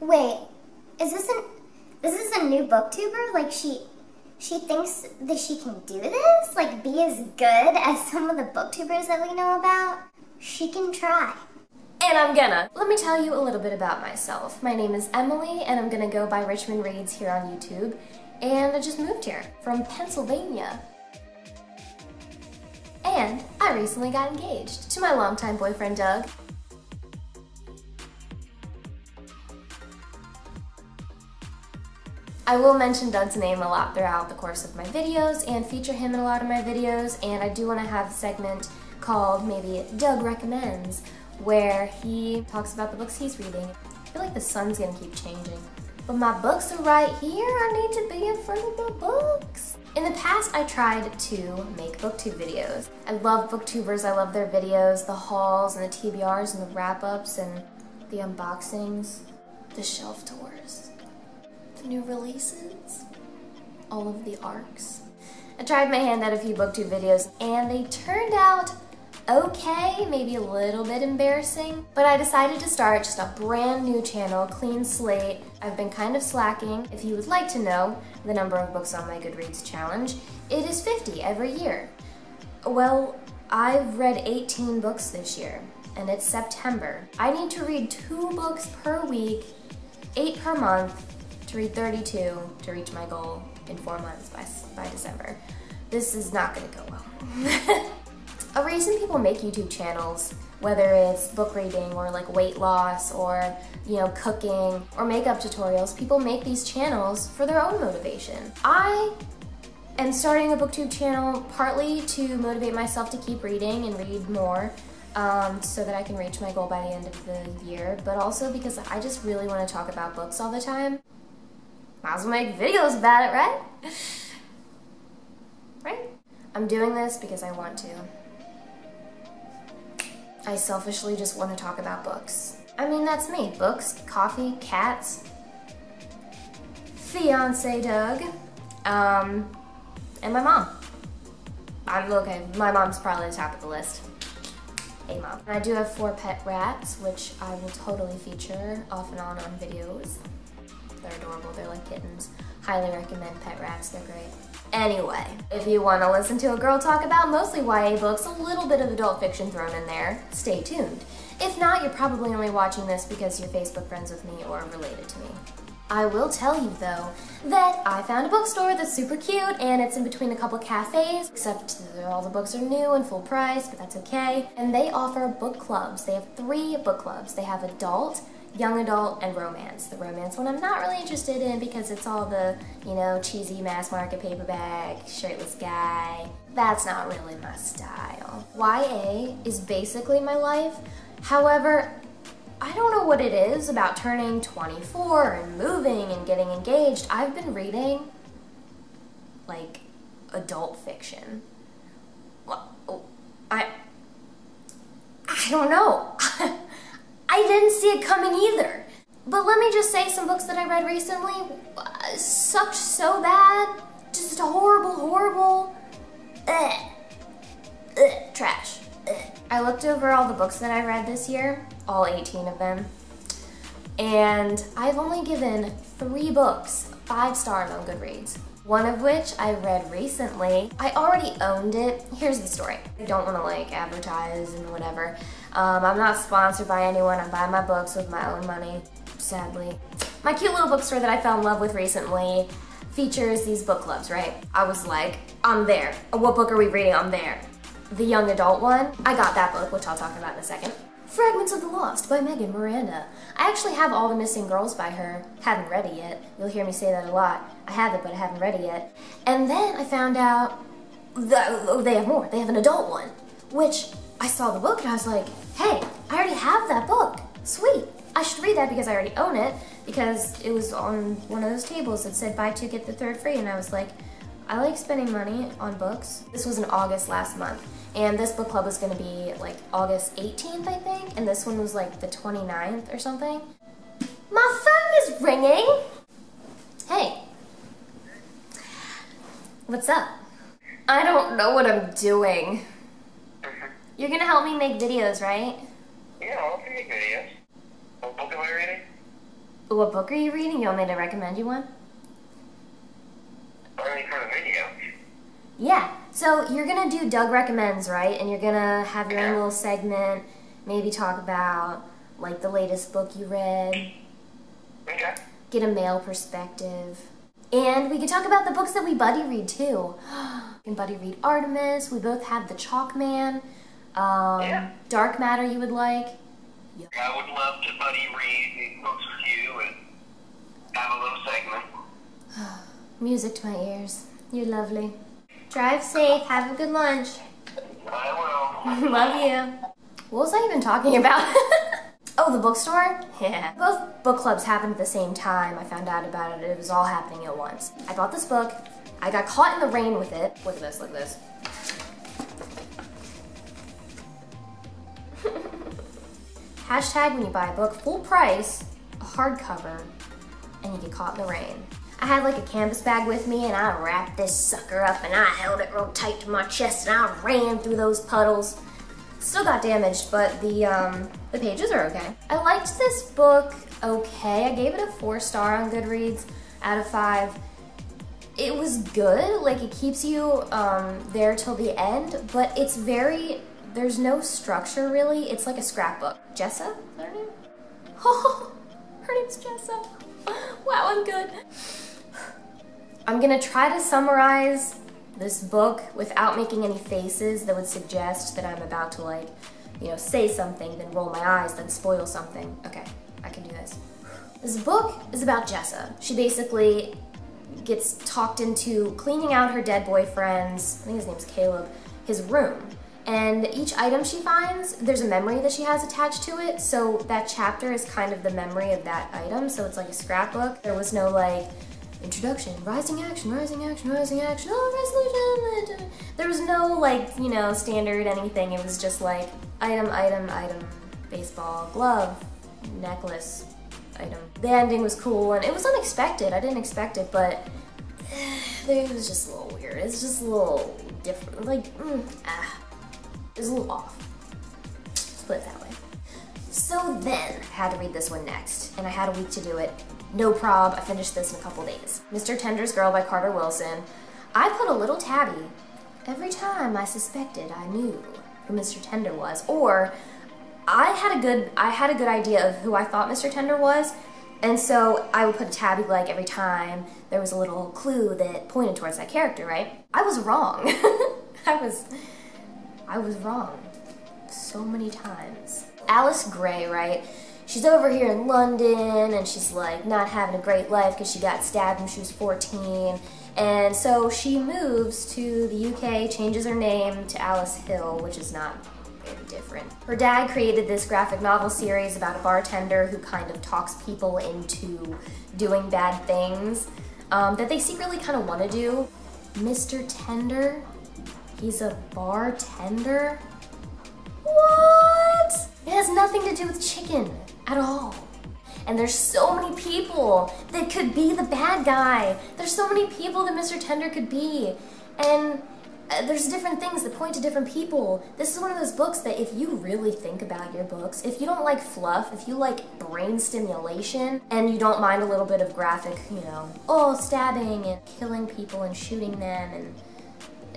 Wait, is this a new booktuber? Like she thinks that she can do this? Like be as good as some of the booktubers that we know about? She can try. And I'm gonna. Let me tell you a little bit about myself. My name is Emily, and I'm gonna go by Richmond Reads here on YouTube. And I just moved here from Pennsylvania. And I recently got engaged to my longtime boyfriend, Doug. I will mention Doug's name a lot throughout the course of my videos and feature him in a lot of my videos, and I do want to have a segment called maybe Doug Recommends, where he talks about the books he's reading. I feel like the sun's gonna keep changing. But my books are right here. I need to be in front of my books. In the past, I tried to make booktube videos. I love booktubers, I love their videos, the hauls and the TBRs and the wrap-ups and the unboxings, the shelf tours, the new releases, all of the arcs. I tried my hand at a few booktube videos and they turned out okay, maybe a little bit embarrassing, but I decided to start just a brand new channel, clean slate. I've been kind of slacking. If you would like to know the number of books on my Goodreads challenge, it is 50 every year. Well, I've read 18 books this year, and it's September. I need to read 2 books per week, 8 per month, to read 32 to reach my goal in 4 months by December. This is not gonna go well. A reason people make YouTube channels, whether it's book reading or like weight loss or, you know, cooking or makeup tutorials, people make these channels for their own motivation. I am starting a booktube channel partly to motivate myself to keep reading and read more so that I can reach my goal by the end of the year, but also because I just really want to talk about books all the time. Might as well make videos about it, right? Right? I'm doing this because I want to. I selfishly just want to talk about books. I mean, that's me. Books, coffee, cats, fiance Doug, and my mom. Okay, my mom's probably the top of the list. Hey mom. I do have 4 pet rats, which I will totally feature off and on videos. They're adorable, they're like kittens. Highly recommend pet rats, they're great. Anyway, if you want to listen to a girl talk about mostly YA books, a little bit of adult fiction thrown in there, stay tuned. If not, you're probably only watching this because you're Facebook friends with me or related to me. I will tell you though, that I found a bookstore that's super cute and it's in between a couple cafes, except all the books are new and full price, but that's okay. And they offer book clubs. They have 3 book clubs. They have adult, young adult, and romance. The romance one I'm not really interested in because it's all the, you know, cheesy mass market paperback, shirtless guy. That's not really my style. YA is basically my life. However, I don't know what it is about turning 24 and moving and getting engaged. I've been reading, like, adult fiction. I don't know. I didn't see it coming either. But let me just say some books that I read recently sucked so bad. Just horrible, trash. I looked over all the books that I read this year, all 18 of them, and I've only given 3 books 5 stars on Goodreads. One of which I read recently. I already owned it. Here's the story. I don't want to like advertise and whatever. I'm not sponsored by anyone. I buy my books with my own money, sadly. My cute little bookstore that I fell in love with recently features these book clubs, right? I was like, I'm there. What book are we reading? I'm there. The young adult one, I got that book, which I'll talk about in a second. Fragments of the Lost by Megan Miranda. I actually have All the Missing Girls by her. Haven't read it yet. You'll hear me say that a lot. I have it, but I haven't read it yet. And then I found out that they have more. They have an adult one, which I saw the book and I was like, hey, I already have that book. Sweet. I should read that because I already own it, because it was on one of those tables that said buy 2 get the 3rd free, and I was like, I like spending money on books. This was in August last month, and this book club was gonna be like August 18th, I think, and this one was like the 29th or something. My phone is ringing! Hey. What's up? I don't know what I'm doing. You're gonna help me make videos, right? Yeah, I'll make videos. What book am I reading? What book are you reading? You want me to recommend you one? Only for the video. Yeah. So you're gonna do Doug Recommends, right? And you're gonna have your own little segment, maybe talk about like the latest book you read. Okay. Get a male perspective. And we could talk about the books that we buddy read too. We can buddy read Artemis. We both have The Chalk Man. Dark Matter you would like. Yeah. I would love to buddy read these books with you and have a little segment. Music to my ears. You're lovely. Drive safe. Have a good lunch. I will. Love you. What was I even talking about? Oh, the bookstore? Yeah. Both book clubs happened at the same time. I found out about it. It was all happening at once. I bought this book. I got caught in the rain with it. Look at this, look at this. Hashtag when you buy a book full price, a hardcover, and you get caught in the rain. I had like a canvas bag with me and I wrapped this sucker up and I held it real tight to my chest and I ran through those puddles. Still got damaged, but the pages are okay. I liked this book okay. I gave it a 4-star on Goodreads out of 5. It was good, like it keeps you there till the end, but it's there's no structure really. It's like a scrapbook. Jessa, is that her name? Oh, her name's Jessa. Wow, I'm good. I'm gonna try to summarize this book without making any faces that would suggest that I'm about to like, you know, say something, then roll my eyes, then spoil something. Okay, I can do this. This book is about Jessa. She basically gets talked into cleaning out her dead boyfriend's, I think his name's Caleb, his room. And each item she finds, there's a memory that she has attached to it, so that chapter is kind of the memory of that item, so it's like a scrapbook. There was no like, introduction, rising action, oh, resolution. There was no like, you know, standard anything. It was just like item, baseball, glove, necklace, item. The ending was cool and it was unexpected. I didn't expect it, but it was just a little weird. It's just a little different, like, it was a little off. Let's put it that way. So then, I had to read this one next, and I had a week to do it. No prob, I finished this in a couple days. Mr. Tender's Girl by Carter Wilson. I put a little tabby every time I suspected I knew who Mr. Tender was, or I had a good idea of who I thought Mr. Tender was, and so I would put a tabby like every time there was a little clue that pointed towards that character, right? I was wrong. I was wrong so many times. Alice Gray, right? She's over here in London and she's like not having a great life because she got stabbed when she was 14. And so she moves to the UK, changes her name to Alice Hill, which is not very different. Her dad created this graphic novel series about a bartender who kind of talks people into doing bad things that they secretly kind of want to do. Mr. Tender, he's a bartender? What? It has nothing to do with chicken at all. And there's so many people that could be the bad guy. There's so many people that Mr. Tender could be. And there's different things that point to different people. This is one of those books that if you really think about your books, if you don't like fluff, if you like brain stimulation, and you don't mind a little bit of graphic, you know, stabbing and killing people and shooting them, and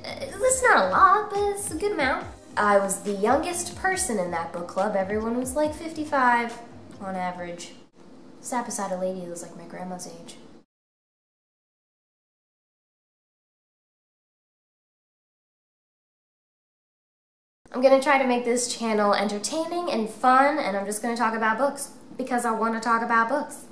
it's not a lot, but it's a good amount. I was the youngest person in that book club. Everyone was like 55 on average. Sat beside a lady who was like my grandma's age. I'm gonna try to make this channel entertaining and fun, and I'm just gonna talk about books because I want to talk about books.